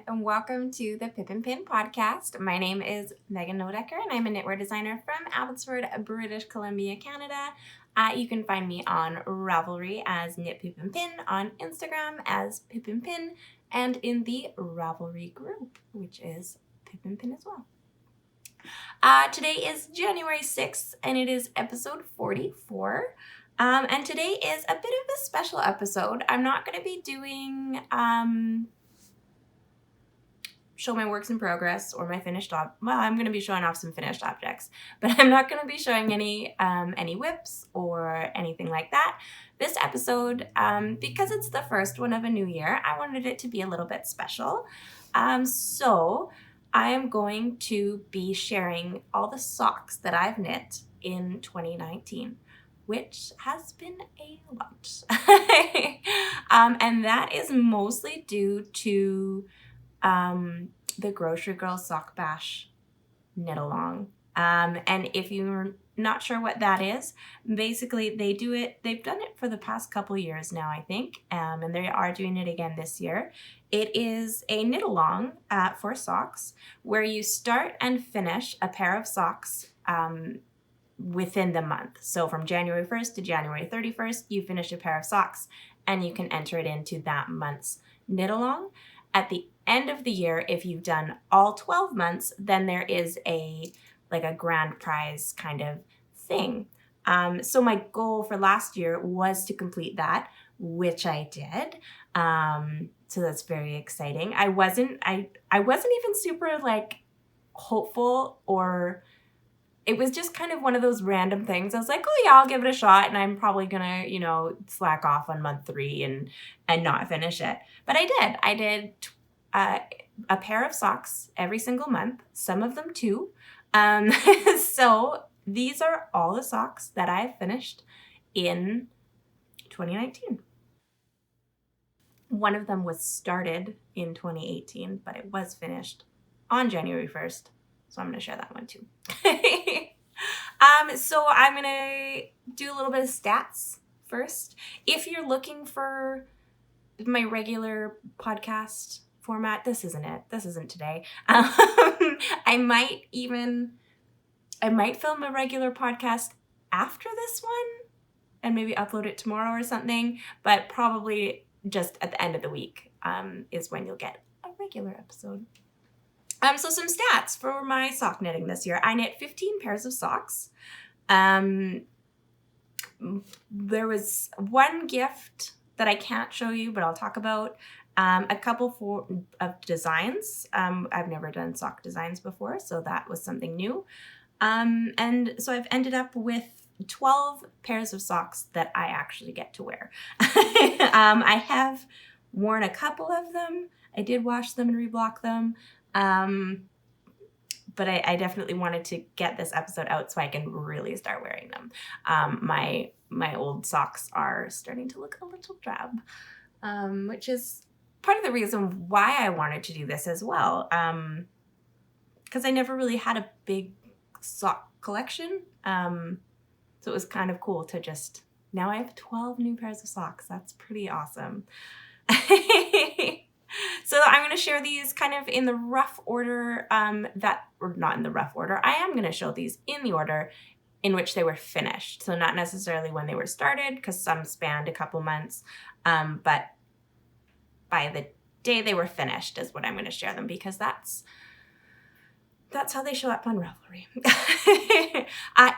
and welcome to the Pip and Pin Podcast. My name is Megan Nodecker, and I'm a knitwear designer from Abbotsford, British Columbia, Canada. You can find me on Ravelry as Knit Pip and Pin, on Instagram as Pip and Pin, and in the Ravelry group, which is Pip and Pin as well. Today is January 6th, and it is episode 44. And today is a bit of a special episode. I'm not going to be doing show my works in progress or my finished well, I'm going to be showing off some finished objects, but I'm not going to be showing any whips or anything like that. This episode, because it's the first one of a new year, I wanted it to be a little bit special. So I am going to be sharing all the socks that I've knit in 2019. Which has been a lot. And that is mostly due to the Grocery Girl Sock Bash knit along. And if you're not sure what that is, basically they've done it for the past couple years now, I think, and they are doing it again this year. It is a knit along for socks where you start and finish a pair of socks within the month. So from January 1st to January 31st, you finish a pair of socks and you can enter it into that month's knit along. At the end of the year, if you've done all 12 months, then there is a grand prize kind of thing. So my goal for last year was to complete that, which I did. So that's very exciting. I wasn't even super hopeful, or it was just kind of one of those random things. I was like, oh yeah, I'll give it a shot, and I'm probably gonna, slack off on month 3 and not finish it. But I did. I did a pair of socks every single month, some of them 2. So these are all the socks that I've finished in 2019. One of them was started in 2018, but it was finished on January 1st. So I'm going to share that one too. So I'm going to do a little bit of stats first. If you're looking for my regular podcast format, this isn't it. This isn't today. I might film a regular podcast after this one and maybe upload it tomorrow or something, but probably just at the end of the week is when you'll get a regular episode. So some stats for my sock knitting this year. I knit 15 pairs of socks. There was one gift that I can't show you, but I'll talk about. A couple of designs. I've never done sock designs before, so that was something new. And so I've ended up with 12 pairs of socks that I actually get to wear. I have worn a couple of them. I did wash them and reblock them. But I definitely wanted to get this episode out so I can really start wearing them. My old socks are starting to look a little drab, which is part of the reason why I wanted to do this as well. Because I never really had a big sock collection. So it was kind of cool to now I have 12 new pairs of socks. That's pretty awesome. So I'm going to share these kind of in the rough order or not in the rough order. I am going to show these in the order in which they were finished. So not necessarily when they were started, because some spanned a couple months, but by the day they were finished is what I'm going to share them, because that's how they show up on Ravelry.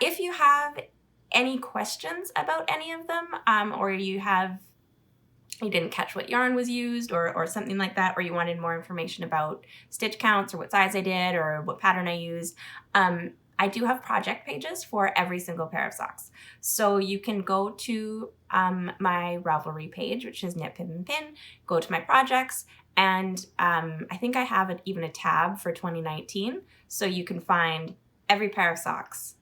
If you have any questions about any of them, or you didn't catch what yarn was used or something like that, or you wanted more information about stitch counts or what size I did or what pattern I used, I do have project pages for every single pair of socks. So you can go to my Ravelry page, which is Knit Pip and Pin, go to my projects, and I think I have even a tab for 2019. So you can find every pair of socks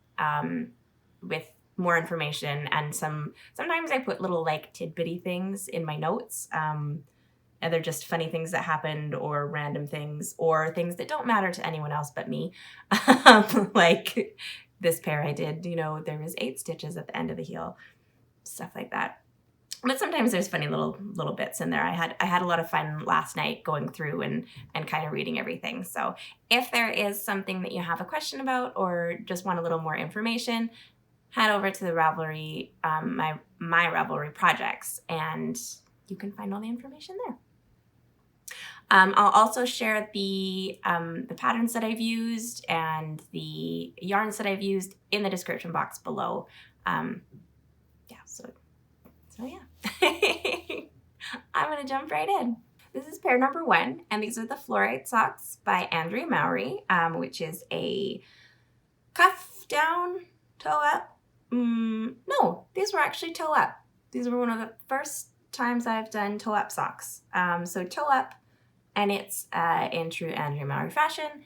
with more information, and sometimes I put little tidbitty things in my notes. And they're just funny things that happened, or random things, or things that don't matter to anyone else but me. Like this pair I did, there was 8 stitches at the end of the heel, stuff like that. But sometimes there's funny little bits in there. I had a lot of fun last night going through and kind of reading everything. So if there is something that you have a question about or just want a little more information, head over to the Ravelry, my Ravelry projects, and you can find all the information there. I'll also share the patterns that I've used and the yarns that I've used in the description box below. So yeah. I'm going to jump right in. This is pair number 1, and these are the Fluorite socks by Andrea Mowry, which is a cuff down, toe up. No, these were actually toe up. These were one of the first times I've done toe up socks. So toe up, and it's in true Andrea Mowry fashion.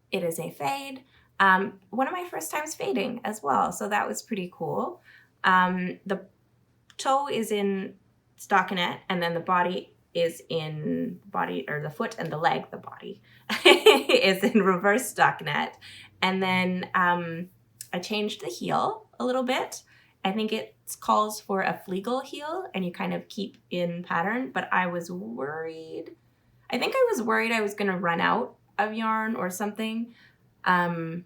It is a fade. One of my first times fading as well, so that was pretty cool. The toe is in stockinette, and then the body is in the foot and the leg, the body is in reverse stockinette. And then I changed the heel a little bit. I think it calls for a Flegel heel, and you kind of keep in pattern, but I was worried. I think I was worried I was going to run out of yarn or something. So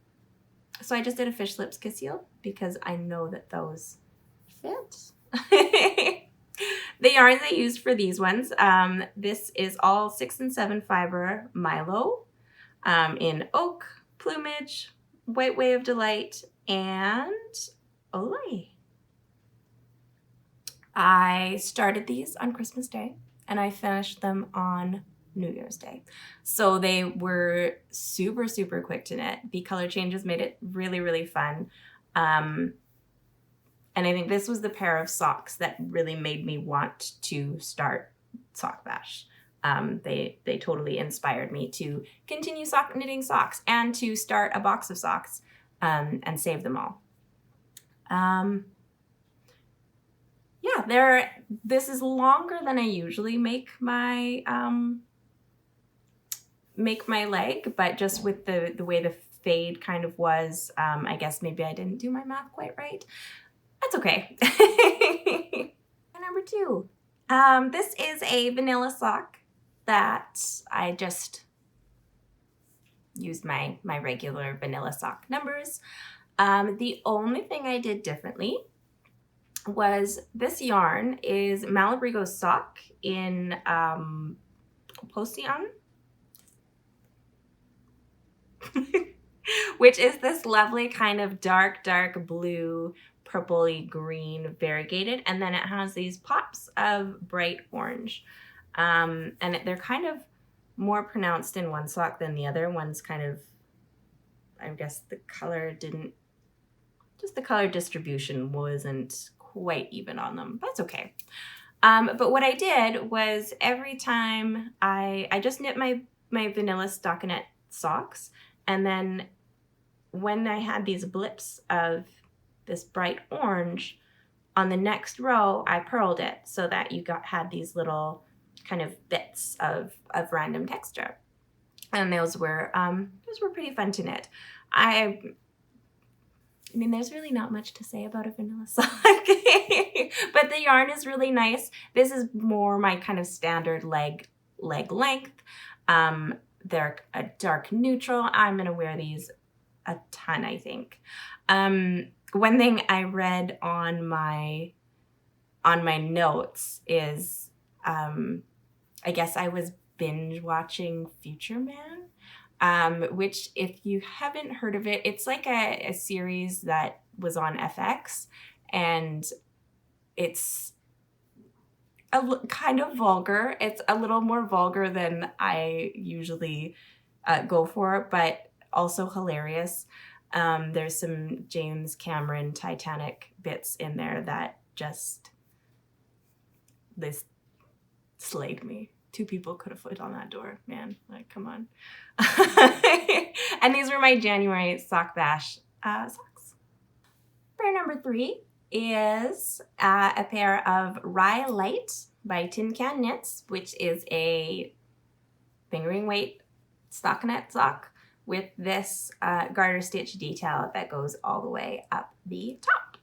I just did a fish lips kiss heel because I know that those fit. The yarns I used for these ones, this is all 6 and 7 fiber Milo in oak, plumage, white wave delight, and Olay. I started these on Christmas Day and I finished them on New Year's Day. So they were super, super quick to knit. The color changes made it really, really fun. And I think this was the pair of socks that really made me want to start Sock Bash. They totally inspired me to continue knitting socks and to start a box of socks and save them all. This is longer than I usually make my leg, but just with the way the fade kind of was, I guess maybe I didn't do my math quite right. That's okay. Number 2. This is a vanilla sock that I just used my regular vanilla sock numbers. The only thing I did differently was this yarn is Malabrigo sock in Postillon, which is this lovely kind of dark blue, purpley green variegated, and then it has these pops of bright orange, and they're kind of more pronounced in one sock than the other. One's kind of, I guess the color distribution wasn't quite even on them. That's okay. But what I did was every time I just knit my vanilla stockinette socks, and then when I had these blips of this bright orange, on the next row I purled it so that you had these little kind of bits of random texture, and those were pretty fun to knit. I mean, there's really not much to say about a vanilla sock, but the yarn is really nice. This is more my kind of standard leg length. They're a dark neutral. I'm gonna wear these a ton, I think. One thing I read on my notes is, I guess I was binge watching Future Man, which if you haven't heard of it, it's like a series that was on FX, and it's kind of vulgar. It's a little more vulgar than I usually go for, but also hilarious. There's some James Cameron Titanic bits in there that just, this slayed me. 2 people could have fit on that door, man. Like, come on. And these were my January Sock Bash socks. Pair number 3 is a pair of Rye Light by Tin Can Knits, which is a fingering weight stockinette sock with this garter stitch detail that goes all the way up the top.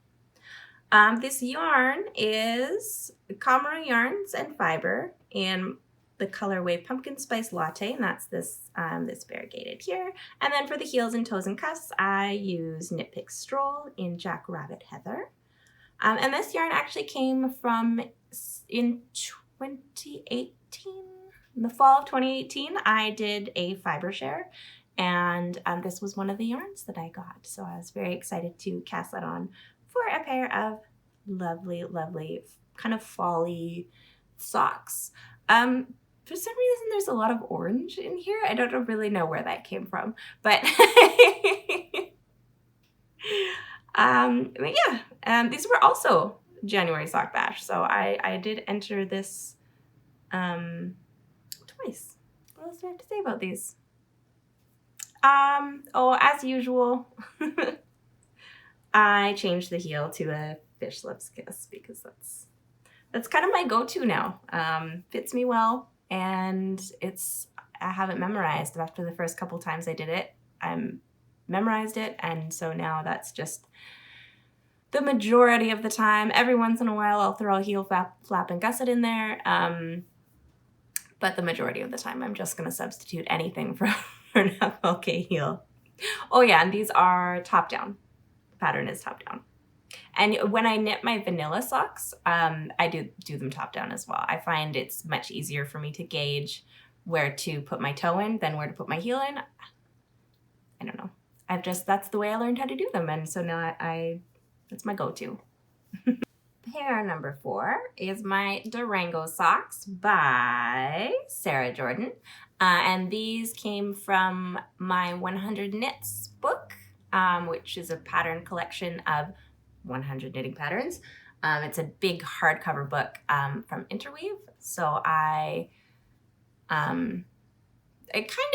This yarn is Comro Yarns and Fiber in the colorway Pumpkin Spice Latte, and that's this variegated here. And then for the heels and toes and cuffs, I use Knit Pick Stroll in Jackrabbit Heather. And this yarn actually came from in 2018. In the fall of 2018, I did a fiber share, and this was one of the yarns that I got. So I was very excited to cast that on for a pair of lovely, lovely kind of fall-y socks. For some reason, there's a lot of orange in here. I don't really know where that came from, but these were also January Sock Bash. So I did enter this twice. What else do I have to say about these? As usual, I changed the heel to a Fish Lips Kiss because that's kind of my go-to now. Fits me well, and I have it memorized. After the first couple times I did it, I memorized it, and so now that's just the majority of the time. Every once in a while I'll throw a heel flap and gusset in there, but the majority of the time I'm just going to substitute anything for an FLK heel. Oh yeah, and these are top-down. The pattern is top-down. And when I knit my vanilla socks, I do them top-down as well. I find it's much easier for me to gauge where to put my toe in than where to put my heel in. I don't know. That's the way I learned how to do them, and so now that's my go-to. Pair number 4 is my Durango socks by Sarah Jordan. And these came from my 100 Knits book, which is a pattern collection of 100 knitting patterns. It's a big hardcover book from Interweave. So I kind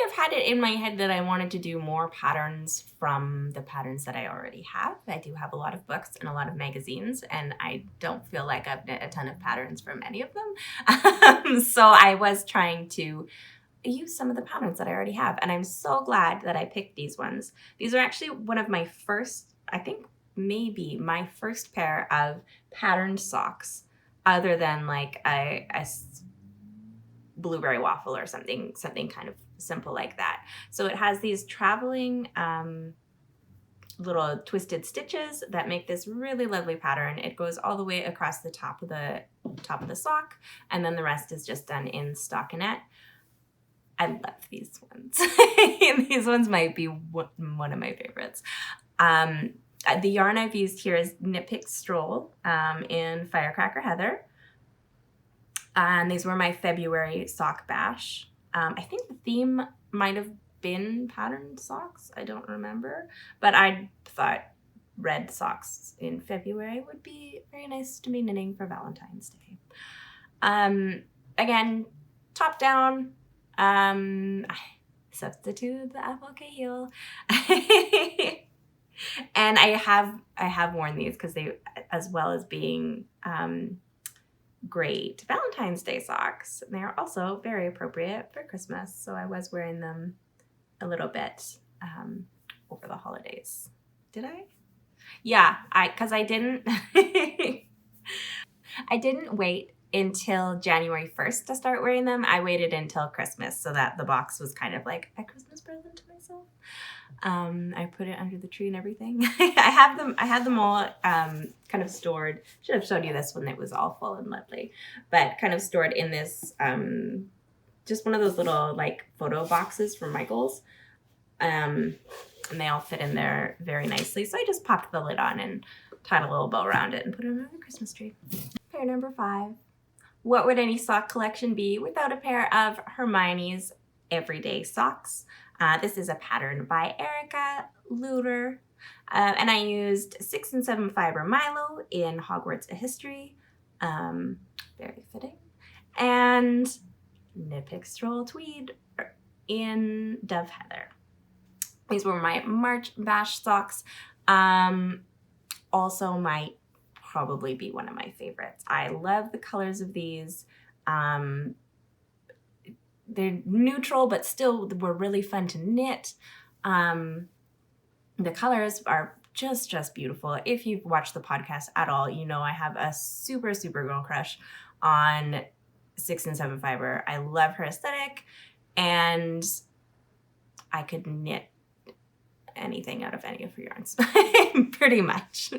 of had it in my head that I wanted to do more patterns from the patterns that I already have. I do have a lot of books and a lot of magazines, and I don't feel like I've knit a ton of patterns from any of them. So I was trying to use some of the patterns that I already have, and I'm so glad that I picked these ones. These are actually one of my first, I think maybe my first pair of patterned socks, other than like a blueberry waffle or something kind of simple like that. So it has these traveling little twisted stitches that make this really lovely pattern. It goes all the way across the top of the sock, and then the rest is just done in stockinette. I love these ones. These ones might be one of my favorites. The yarn I've used here is Knit Pick Stroll in Firecracker Heather. And these were my February sock bash. I think the theme might have been patterned socks. I don't remember. But I thought red socks in February would be very nice to be knitting for Valentine's Day. Again, top down. I substitute the FLK heel. And I have worn these because they, as well as being great Valentine's Day socks, they are also very appropriate for Christmas. So I was wearing them a little bit over the holidays. Did I? Yeah, because I didn't I didn't wait until January 1st to start wearing them. I waited until Christmas so that the box was kind of like a Christmas present to myself. I put it under the tree and everything. I had them all kind of stored. Should have showed you this when it was all full and lovely, but kind of stored in this just one of those little like photo boxes from Michaels. And they all fit in there very nicely. So I just popped the lid on and tied a little bow around it and put it under the Christmas tree. Pair number 5. What would any sock collection be without a pair of Hermione's Everyday Socks? This is a pattern by Erica Luter, and I used 6 and 7 fiber Milo in Hogwarts A History, very fitting, and Knit Pick Stroll Tweed in Dove Heather. These were my March Bash socks. Also might probably be one of my favorites. I love the colors of these. They're neutral, but still were really fun to knit. The colors are just beautiful. If you've watched the podcast at all, you know I have a super girl crush on 6 and 7 fiber. I love her aesthetic, and I could knit anything out of any of her yarns, pretty much.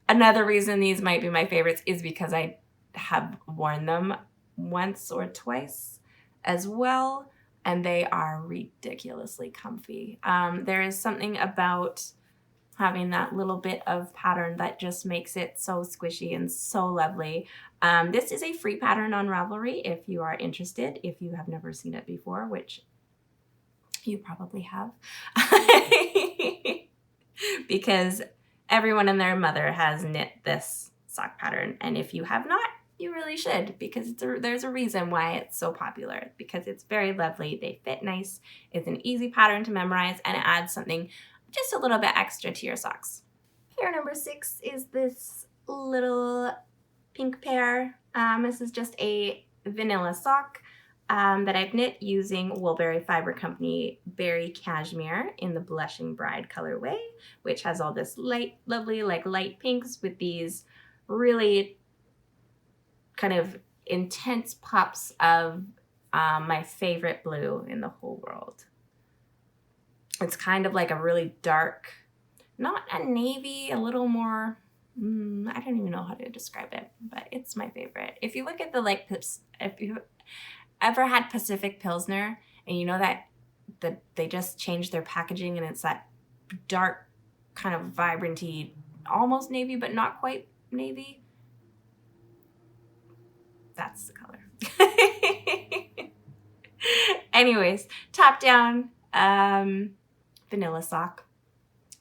Another reason these might be my favorites is because I have worn them once or twice as well, and they are ridiculously comfy. There is something about having that little bit of pattern that just makes it so squishy and so lovely. This is a free pattern on Ravelry if you are interested, if you have never seen it before, which you probably have. Because everyone and their mother has knit this sock pattern, and if you have not, you really should, because there's a reason why it's so popular, because it's very lovely, they fit nice, it's an easy pattern to memorize, and it adds something just a little bit extra to your socks. Pair number 6 is this little pink pair. This is just a vanilla sock that I've knit using Woolberry Fiber Company Berry Cashmere in the Blushing Bride colorway, which has all this lovely light pinks with these really kind of intense pops of my favorite blue in the whole world. It's kind of like a really dark, not a navy, a little more, I don't even know how to describe it, but it's my favorite. If you look at the if you ever had Pacific Pilsner and you know that they just changed their packaging and it's that dark kind of vibranty, almost navy, but not quite navy. That's the color. Anyways, top down vanilla sock.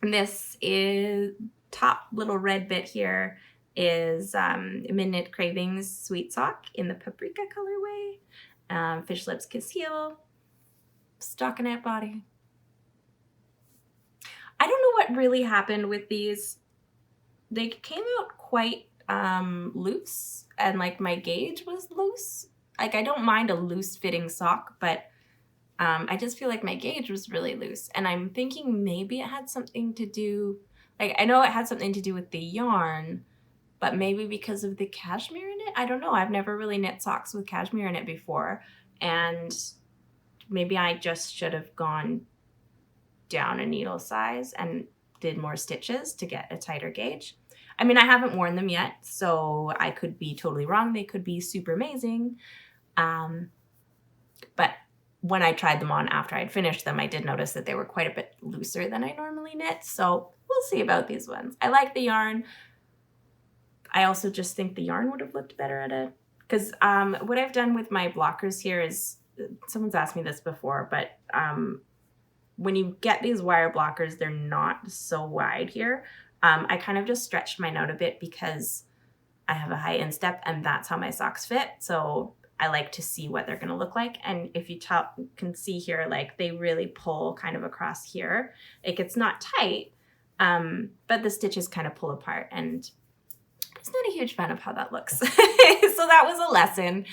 And this is top little red bit here is Midnight Cravings Sweet Sock in the Paprika colorway. Fish Lips Kiss Heel. Stockinette body. I don't know what really happened with these. They came out quite loose, and like my gauge was loose. Like I don't mind a loose fitting sock, but I just feel like my gauge was really loose, and I'm thinking maybe it had something to do, like I know it had something to do with the yarn, but maybe because of the cashmere in it. I don't know. I've never really knit socks with cashmere in it before, and maybe I just should have gone down a needle size and did more stitches to get a tighter gauge. I mean, I haven't worn them yet, so I could be totally wrong. They could be super amazing. But when I tried them on after I'd finished them, I did notice that they were quite a bit looser than I normally knit. So we'll see about these ones. I like the yarn. I also just think the yarn would have looked better at it. Because what I've done with my blockers here is, someone's asked me this before, but when you get these wire blockers, they're not so wide here. I kind of just stretched mine out a bit because I have a high instep and that's how my socks fit. So I like to see what they're going to look like. And if you can see here, like they really pull kind of across here. Like it's not tight, but the stitches kind of pull apart, and I'm not a huge fan of how that looks. So that was a lesson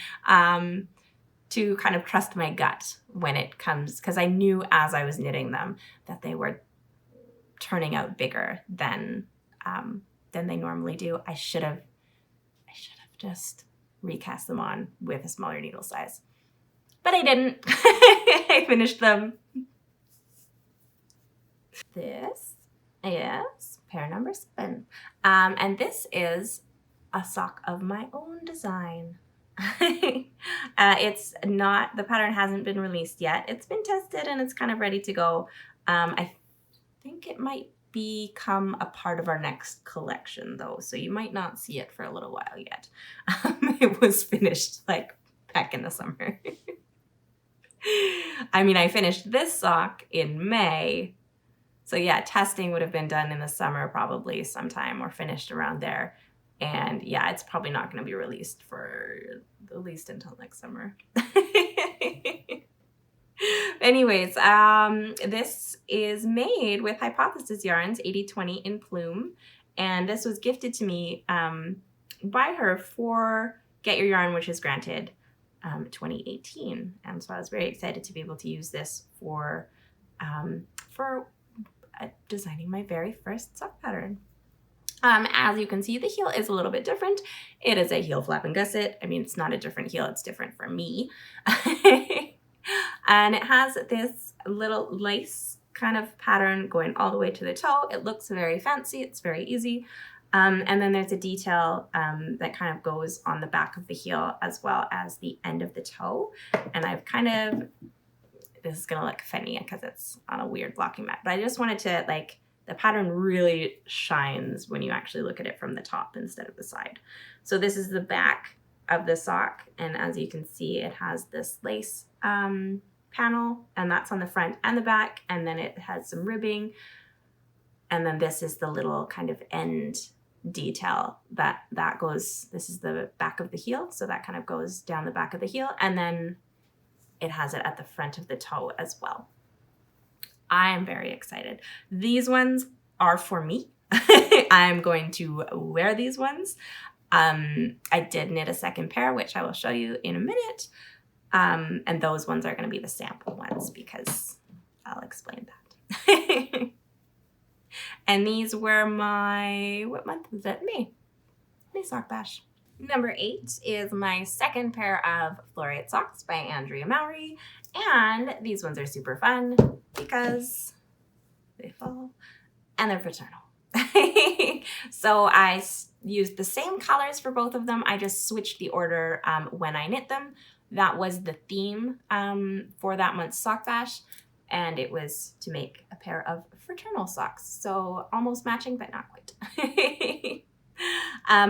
to kind of trust my gut when it comes, because I knew as I was knitting them that they were turning out bigger than they normally do. I should have just recast them on with a smaller needle size, but I didn't. I finished them. This is pair number 7, and this is a sock of my own design. It's not, the pattern hasn't been released yet. It's been tested and it's kind of ready to go. I think it might become a part of our next collection though, so you might not see it for a little while yet. It was finished like back in the summer. I mean, I finished this sock in May, so yeah, testing would have been done in the summer probably sometime, or finished around there. And yeah, it's probably not going to be released for at least until next summer. Anyways, this is made with Hypothesis Yarns 80/20 in Plume. And this was gifted to me by her for Get Your Yarn Wishes Granted 2018. And so I was very excited to be able to use this for designing my very first sock pattern. As you can see, the heel is a little bit different. It is a heel flap and gusset. I mean, it's not a different heel, it's different for me. And it has this little lace kind of pattern going all the way to the toe. It looks very fancy, it's very easy. And then there's a detail that kind of goes on the back of the heel as well as the end of the toe. And I've kind of, this is gonna look funny because it's on a weird blocking mat, but I just wanted to like, the pattern really shines when you actually look at it from the top instead of the side. So this is the back of the sock, and as you can see, it has this lace panel, and that's on the front and the back, and then it has some ribbing, and then this is the little kind of end detail that goes, this is the back of the heel, so that kind of goes down the back of the heel, and then it has it at the front of the toe as well. I am very excited. These ones are for me. I'm going to wear these ones. I did knit a second pair, which I will show you in a minute. And those ones are going to be the sample ones because I'll explain that. And these were my, what month was it? May sock bash. Number 8 is my second pair of Florate socks by Andrea Mowry. And these ones are super fun because they fall and they're fraternal. So I used the same colors for both of them. I just switched the order when I knit them. That was the theme for that month's sock bash. And it was to make a pair of fraternal socks. So almost matching, but not quite.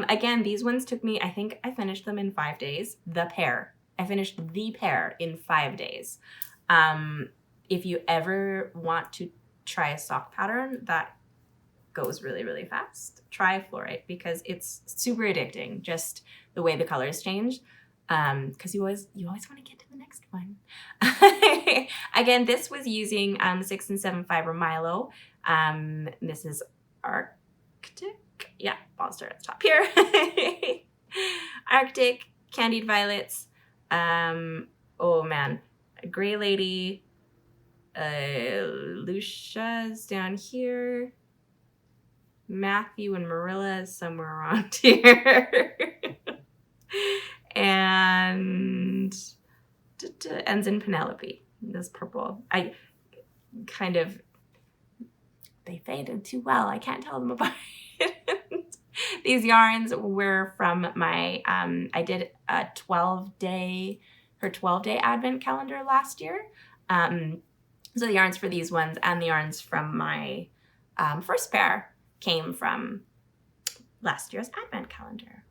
Again, these ones took me, I think I finished them in 5 days. I finished the pair in 5 days. If you ever want to try a sock pattern that goes really, really fast, try Florate because it's super addicting, just the way the colors change. Because you always want to get to the next one. Again, this was using 6 and 7 fiber Milo. This is Arctic. Yeah, I'll start at the top here. Arctic, Candied Violets. Oh man, Gray Lady. Lucia's down here. Matthew and Marilla is somewhere around here. And ends in Penelope. This purple. They faded too well. I can't tell them apart. These yarns were from my, I did a 12-day advent calendar last year. So the yarns for these ones and the yarns from my first pair came from last year's advent calendar.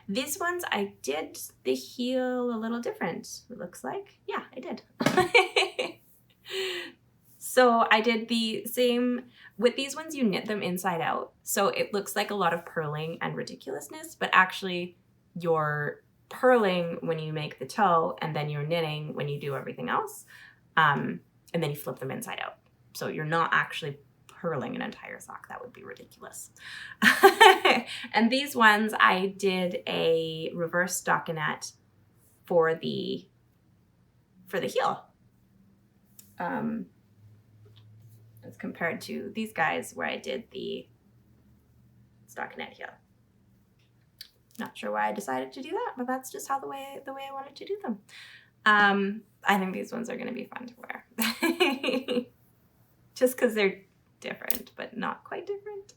These ones, I did the heel a little different, it looks like. Yeah, I did. So I did the same, with these ones you knit them inside out. So it looks like a lot of purling and ridiculousness, but actually you're purling when you make the toe and then you're knitting when you do everything else. And then you flip them inside out. So you're not actually purling an entire sock. That would be ridiculous. And these ones, I did a reverse stockinette for the heel. As compared to these guys where I did the stockinette heel. Not sure why I decided to do that, but that's just how the way I wanted to do them. I think these ones are going to be fun to wear. Just because they're different, but not quite different.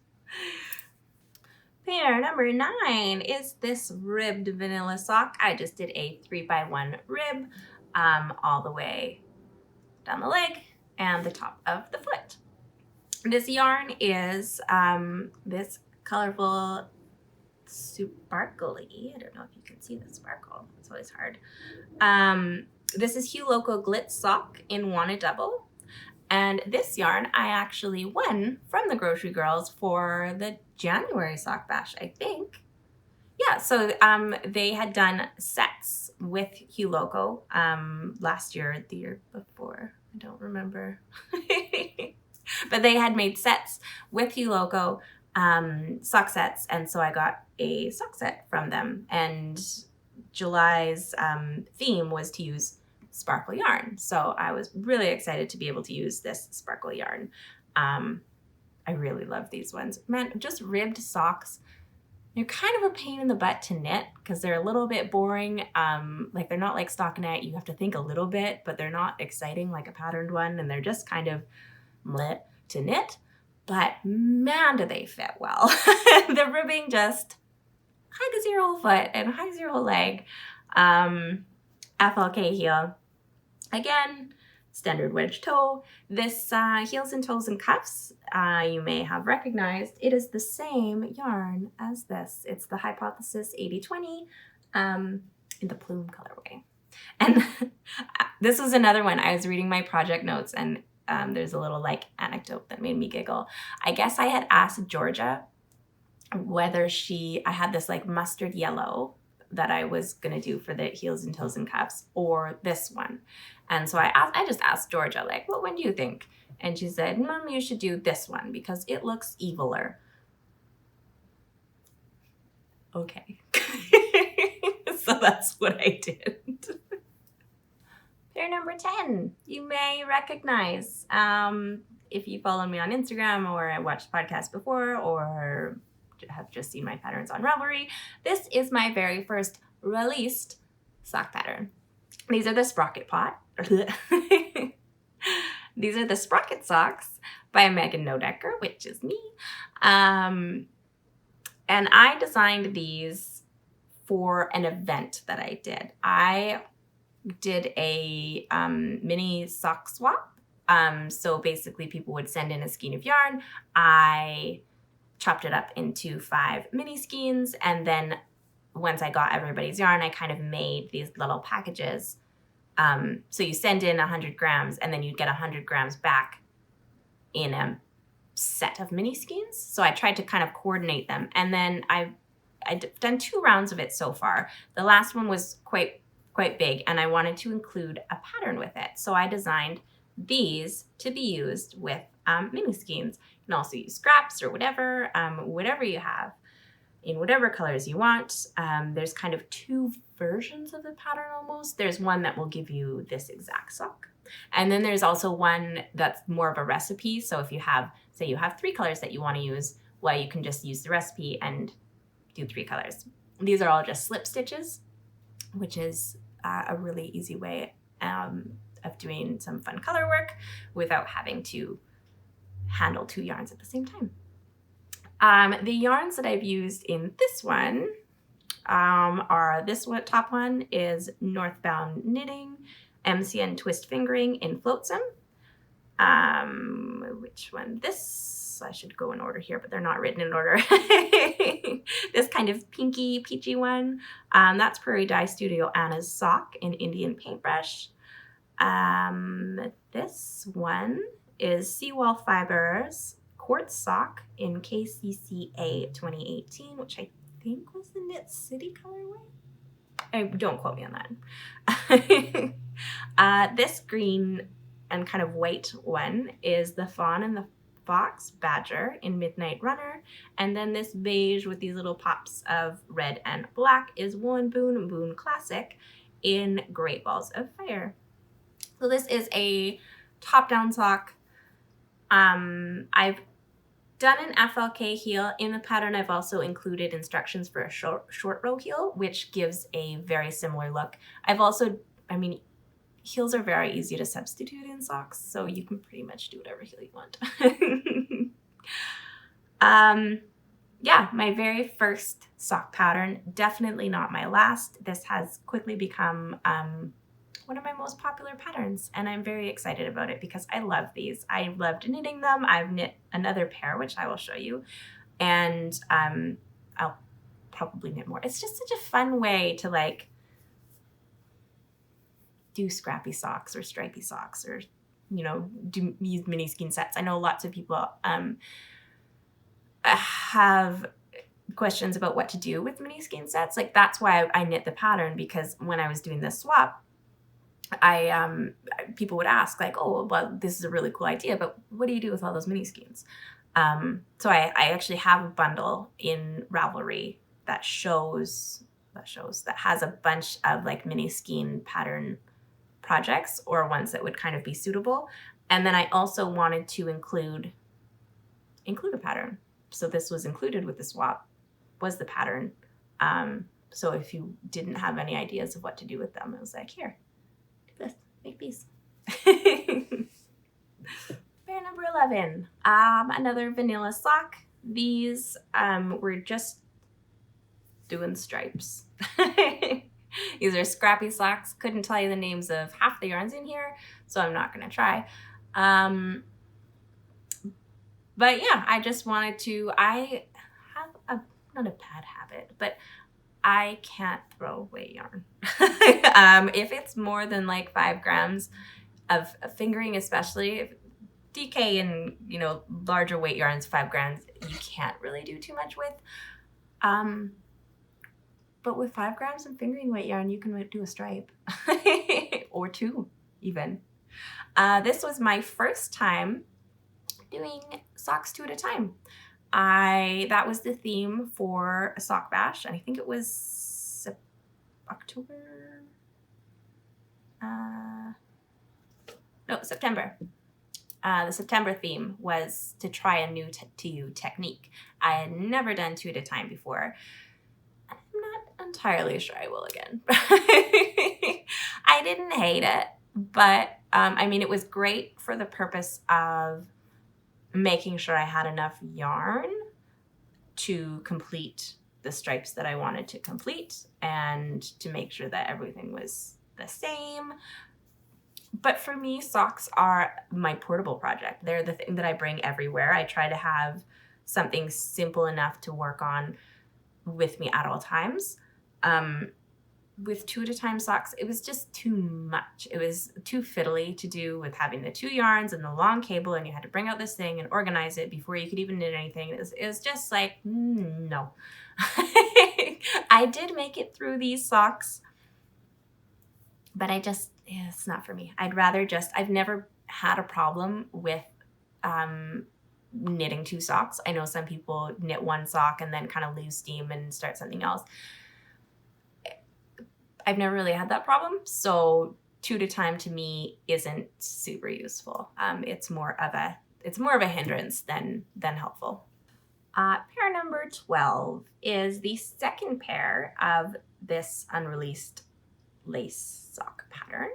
Pair number 9 is this ribbed vanilla sock. I just did a 3x1 rib all the way down the leg and the top of the foot. This yarn is this colorful sparkly. I don't know if you can see the sparkle. It's always hard. This is Hue Loco Glitz sock in Wanna Double. And this yarn I actually won from the Grocery Girls for the January sock bash, I think. Yeah, so they had done sets with Hue Loco last year, the year before. I don't remember. But they had made sets with Hue Loco, sock sets, and so I got a sock set from them. And July's theme was to use sparkle yarn. So I was really excited to be able to use this sparkle yarn. I really love these ones. Man, just ribbed socks. They're kind of a pain in the butt to knit because they're a little bit boring. Like they're not like stockinette. You have to think a little bit, but they're not exciting like a patterned one. And they're just kind of bleh to knit. But man, do they fit well. The ribbing just hugs your whole foot and hugs your whole leg. FLK heel. Again, standard wedge toe. This heels and toes and cuffs, you may have recognized, it is the same yarn as this. It's the Hypothesis 8020 in the plume colorway. And this was another one. I was reading my project notes and there's a little like anecdote that made me giggle. I guess I had asked Georgia whether I had this like mustard yellow that I was gonna do for the heels and toes and cuffs or this one. And so I just asked Georgia, like, well, when do you think? And she said, Mom, you should do this one because it looks eviler. Okay. So that's what I did. Pair number 10, you may recognize. If you follow me on Instagram or I watched the podcast before or have just seen my patterns on Ravelry, this is my very first released sock pattern. These are the Sprocket These are the Sprocket socks by Megan Nodecker, which is me. And I designed these for an event that I did. I did a mini sock swap. So basically people would send in a skein of yarn. I chopped it up into 5 mini skeins, and then once I got everybody's yarn, I kind of made these little packages. So you send in 100 grams and then you'd get 100 grams back in a set of mini skeins. So I tried to kind of coordinate them. And then I've done 2 rounds of it so far. The last one was quite big and I wanted to include a pattern with it. So I designed these to be used with mini skeins. You can also use scraps or whatever you have in whatever colors you want. There's kind of 2 versions of the pattern almost. There's one that will give you this exact sock. And then there's also one that's more of a recipe. So if you have, say you have 3 colors that you want to use, well, you can just use the recipe and do 3 colors. These are all just slip stitches, which is a really easy way of doing some fun color work without having to handle 2 yarns at the same time. The yarns that I've used in this one are this one, top one is Northbound Knitting, MCN Twist Fingering in Flotsam. Which one? This, I should go in order here, but they're not written in order. This kind of pinky, peachy one. That's Prairie Dye Studio Anna's sock in Indian Paintbrush. This one is Seawall Fibers Quartz sock in KCCA 2018, which I think was the Knit City colorway. Don't quote me on that. This green and kind of white one is the Fawn and the Fox Badger in Midnight Runner. And then this beige with these little pops of red and black is Woolen Boon Classic in Great Balls of Fire. So this is a top-down sock. I've done an FLK heel. In the pattern, I've also included instructions for a short row heel, which gives a very similar look. Heels are very easy to substitute in socks, so you can pretty much do whatever heel you want. Yeah, my very first sock pattern, definitely not my last. This has quickly become one of my most popular patterns, and I'm very excited about it because I love these. I loved knitting them. I've knit another pair, which I will show you, and I'll probably knit more. It's just such a fun way to like do scrappy socks or stripy socks, or use mini skein sets. I know lots of people have questions about what to do with mini skein sets. Like that's why I knit the pattern, because when I was doing this swap, people would ask like, oh, well, this is a really cool idea, but what do you do with all those mini skeins? So I actually have a bundle in Ravelry that has a bunch of like mini skein pattern projects or ones that would kind of be suitable. And then I also wanted to include include a pattern. So this was included with the swap, was the pattern. So if you didn't have any ideas of what to do with them, it was like, here, do this, make these. Pair number 11, another vanilla sock. These were just doing stripes. These are scrappy socks. Couldn't tell you the names of half the yarns in here, so I'm not going to try. But yeah, I just wanted to, I have not a bad habit, but I can't throw away yarn. If it's more than like 5 grams of fingering, especially if DK and, larger weight yarns, 5 grams, you can't really do too much with. But with 5 grams of fingering weight yarn, you can do a stripe or 2 even. This was my first time doing socks 2 at a time. That was the theme for a sock bash, and I think it was September. The September theme was to try a new to you technique. I had never done 2 at a time before. I'm not entirely sure I will again. I didn't hate it, but it was great for the purpose of making sure I had enough yarn to complete the stripes that I wanted to complete and to make sure that everything was the same. But for me, socks are my portable project. They're the thing that I bring everywhere. I try to have something simple enough to work on with me at all times. With 2 at a time socks, it was just too much. It was too fiddly to do with having the 2 yarns and the long cable, and you had to bring out this thing and organize it before you could even knit anything. It was just like, no. I did make it through these socks, but it's not for me. I've never had a problem with knitting 2 socks. I know some people knit 1 sock and then kind of lose steam and start something else. I've never really had that problem, so 2 at a time to me isn't super useful. It's more of a hindrance than helpful. Pair number 12 is the second pair of this unreleased lace sock pattern.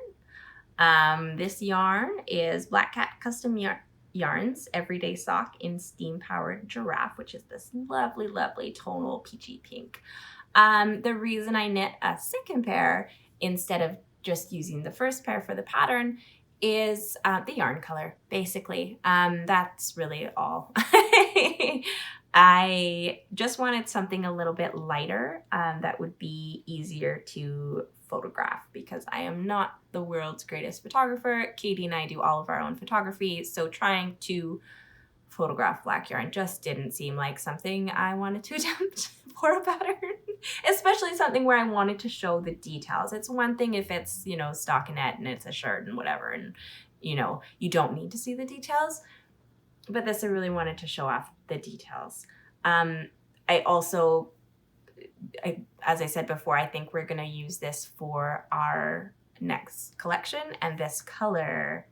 This yarn is Black Cat Custom Yarns Everyday Sock in Steam Powered Giraffe, which is this lovely, lovely tonal peachy pink. The reason I knit a second pair instead of just using the first pair for the pattern is the yarn color, basically. That's really all. I just wanted something a little bit lighter that would be easier to photograph because I am not the world's greatest photographer. Katie and I do all of our own photography, so trying to photograph black yarn just didn't seem like something I wanted to attempt for a pattern, especially something where I wanted to show the details. It's one thing if it's, stockinette and it's a shirt and whatever, and, you don't need to see the details, but this I really wanted to show off the details. As I said before, I think we're going to use this for our next collection, and this color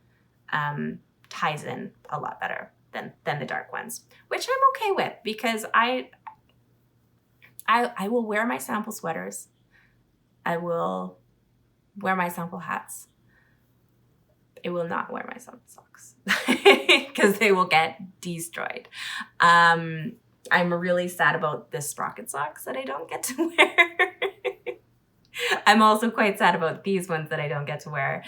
ties in a lot better than the dark ones, which I'm okay with because I will wear my sample sweaters. I will wear my sample hats. I will not wear my sample socks because they will get destroyed. I'm really sad about the Sprocket socks that I don't get to wear. I'm also quite sad about these ones that I don't get to wear.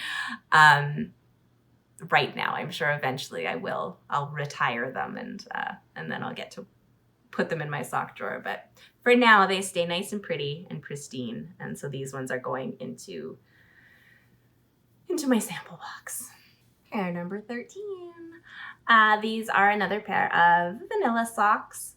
Right now, I'm sure eventually I'll retire them and then I'll get to put them in my sock drawer. But for now, they stay nice and pretty and pristine. And so these ones are going into my sample box. Pair number 13. These are another pair of vanilla socks.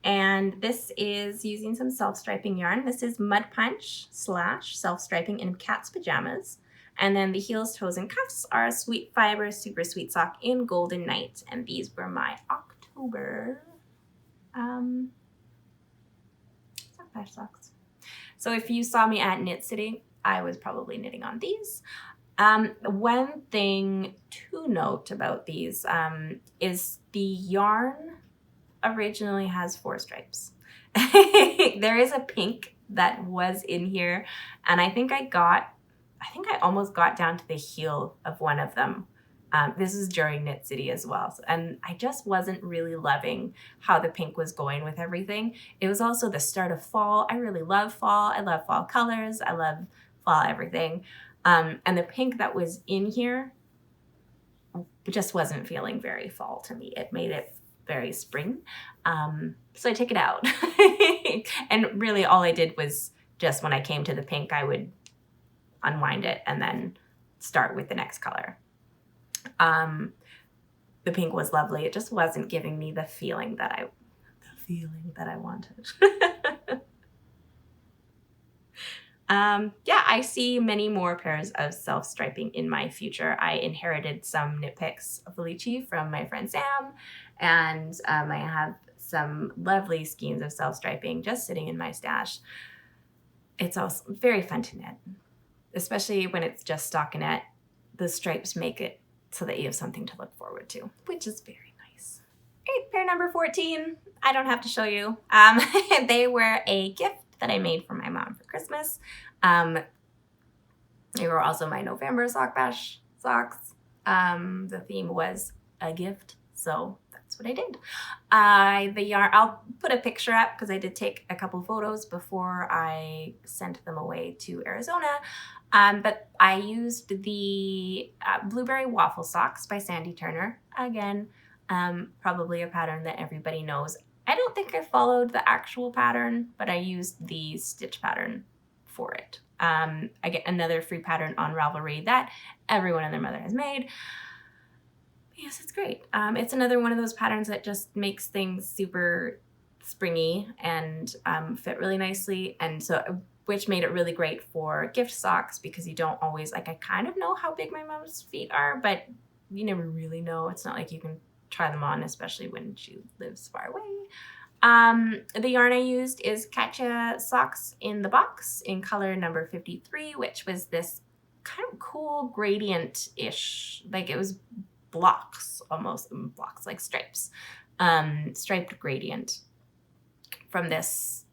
And this is using some self-striping yarn. This is Mud Punch / self-striping in cat's pajamas. And then the heels, toes, and cuffs are a Sweet Fiber Super Sweet Sock in Golden Night. And these were my October sock bash socks. So if you saw me at Knit Sitting, I was probably knitting on these. One thing to note about these is the yarn originally has 4 stripes. There is a pink that was in here, and I think I almost got down to the heel of one of them. This is during Knit City as well. And I just wasn't really loving how the pink was going with everything. It was also the start of fall. I really love fall. I love fall colors. I love fall everything. And the pink that was in here just wasn't feeling very fall to me. It made it very spring. So I took it out. And really all I did was just when I came to the pink, I would unwind it and then start with the next color. The pink was lovely. It just wasn't giving me the feeling that I wanted. Yeah, I see many more pairs of self-striping in my future. I inherited some knit picks of Felici from my friend Sam, and I have some lovely skeins of self-striping just sitting in my stash. It's also very fun to knit, especially when it's just stockinette. The stripes make it so that you have something to look forward to, which is very nice. All right, pair number 14. I don't have to show you. They were a gift that I made for my mom for Christmas. They were also my November sock bash socks. The theme was a gift, so that's what I did. The yarn, I'll put a picture up because I did take a couple photos before I sent them away to Arizona. But I used the Blueberry Waffle Socks by Sandy Turner. Again, probably a pattern that everybody knows. I don't think I followed the actual pattern, but I used the stitch pattern for it. I get another free pattern on Ravelry that everyone and their mother has made. Yes, it's great. It's another one of those patterns that just makes things super springy and fit really nicely. And so, which made it really great for gift socks because you don't always, like, I kind of know how big my mom's feet are, but you never really know. It's not like you can try them on, especially when she lives far away. The yarn I used is Katya Socks in the Box in color number 53, which was this kind of cool gradient-ish, like it was blocks, almost blocks, like stripes, striped gradient from this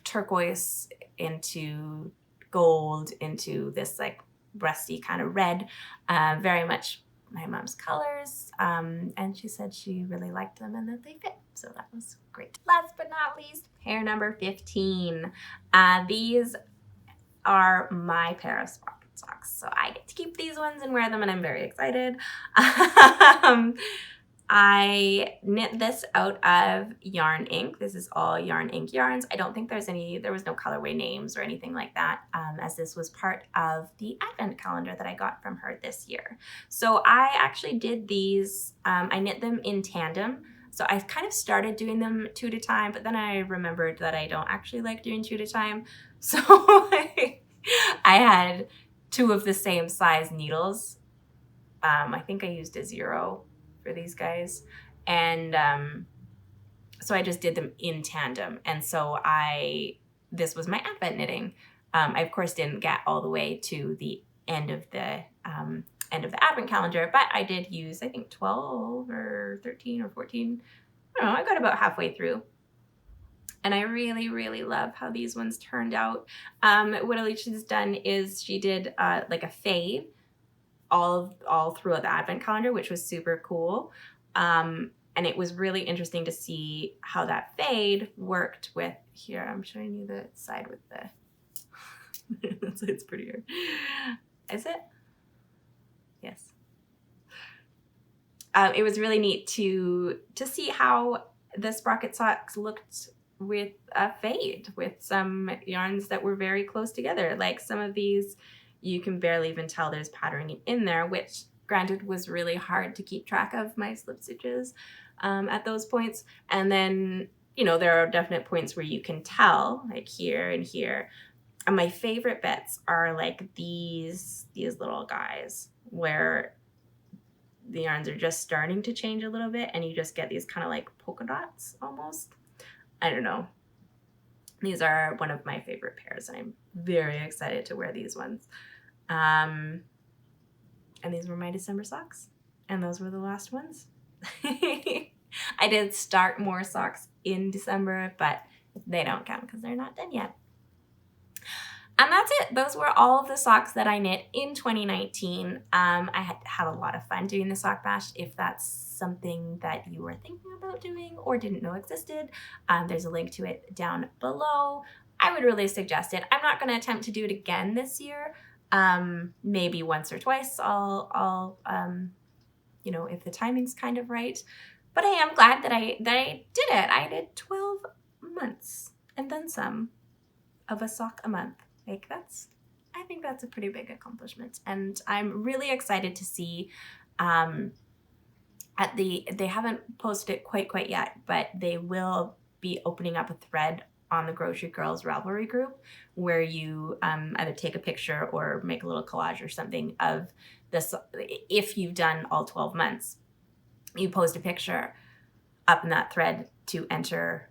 turquoise into gold into this like rusty kind of red, very much my mom's colors, and she said she really liked them and that they fit, so that was great. Last but not least, pair number 15. These are my pair of Sprocket socks, so I get to keep these ones and wear them, and I'm very excited. I knit this out of Yarn Ink. This is all Yarn Ink yarns. I don't think there was no colorway names or anything like that, as this was part of the advent calendar that I got from her this year. So I actually did these, I knit them in tandem. So I kind of started doing them 2 at a time, but then I remembered that I don't actually like doing 2 at a time. So I had 2 of the same size needles. I think I used a 0 for these guys, and so I just did them in tandem, and so this was my advent knitting. I of course didn't get all the way to the end of the advent calendar, but I did use, I think, 12 or 13 or 14. I don't know, I got about halfway through, and I really, really love how these ones turned out. What Alicia's done is she did like a fade all throughout the advent calendar, which was super cool. And it was really interesting to see how that fade worked with, here, I'm showing you the side with the, that side's prettier. Is it? Yes. It was really neat to see how the Sprocket socks looked with a fade, with some yarns that were very close together. Like some of these, you can barely even tell there's patterning in there, which granted was really hard to keep track of my slip stitches at those points. And then, you know, there are definite points where you can tell, like here and here. And my favorite bits are like these little guys where the yarns are just starting to change a little bit and you just get these kind of like polka dots almost. I don't know. These are one of my favorite pairs, and I'm very excited to wear these ones. And these were my December socks, and those were the last ones. I did start more socks in December, but they don't count because they're not done yet. And that's it. Those were all of the socks that I knit in 2019. I had a lot of fun doing the sock bash. If that's something that you were thinking about doing or didn't know existed, there's a link to it down below. I would really suggest it. I'm not going to attempt to do it again this year. Maybe once or twice. I'll if the timing's kind of right. But I am glad that I did it. I did 12 months and then some of a sock a month. I think that's a pretty big accomplishment. And I'm really excited to see they haven't posted it quite yet, but they will be opening up a thread on the Grocery Girls Ravelry group where you either take a picture or make a little collage or something of this. If you've done all 12 months, you post a picture up in that thread to enter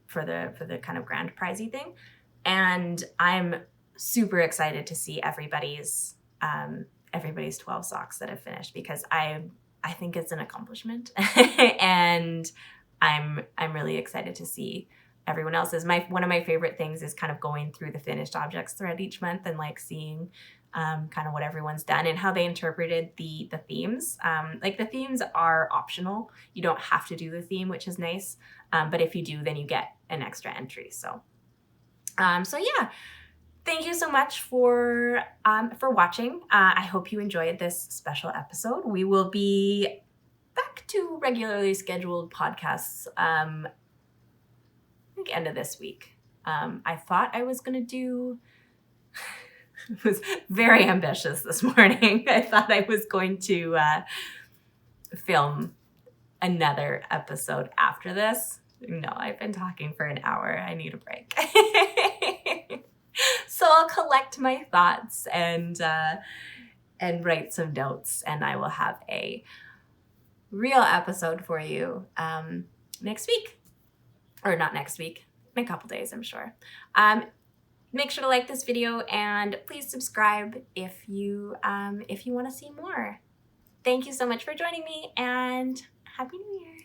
for the kind of grand prizey thing. And I'm super excited to see everybody's 12 socks that have finished, because I think it's an accomplishment. And I'm really excited to see everyone else's. One of my favorite things is kind of going through the finished objects thread each month and seeing kind of what everyone's done and how they interpreted the themes. The themes are optional. You don't have to do the theme, which is nice. But if you do, then you get an extra entry. So yeah, thank you so much for watching. I hope you enjoyed this special episode. We will be back to regularly scheduled podcasts I think end of this week. I thought I was going to do... I was very ambitious this morning. I thought I was going to film another episode after this. No, I've been talking for an hour. I need a break. So I'll collect my thoughts and write some notes, and I will have a real episode for you next week. Or not next week, in a couple days, I'm sure. Make sure to like this video and please subscribe if you want to see more. Thank you so much for joining me, and Happy New Year.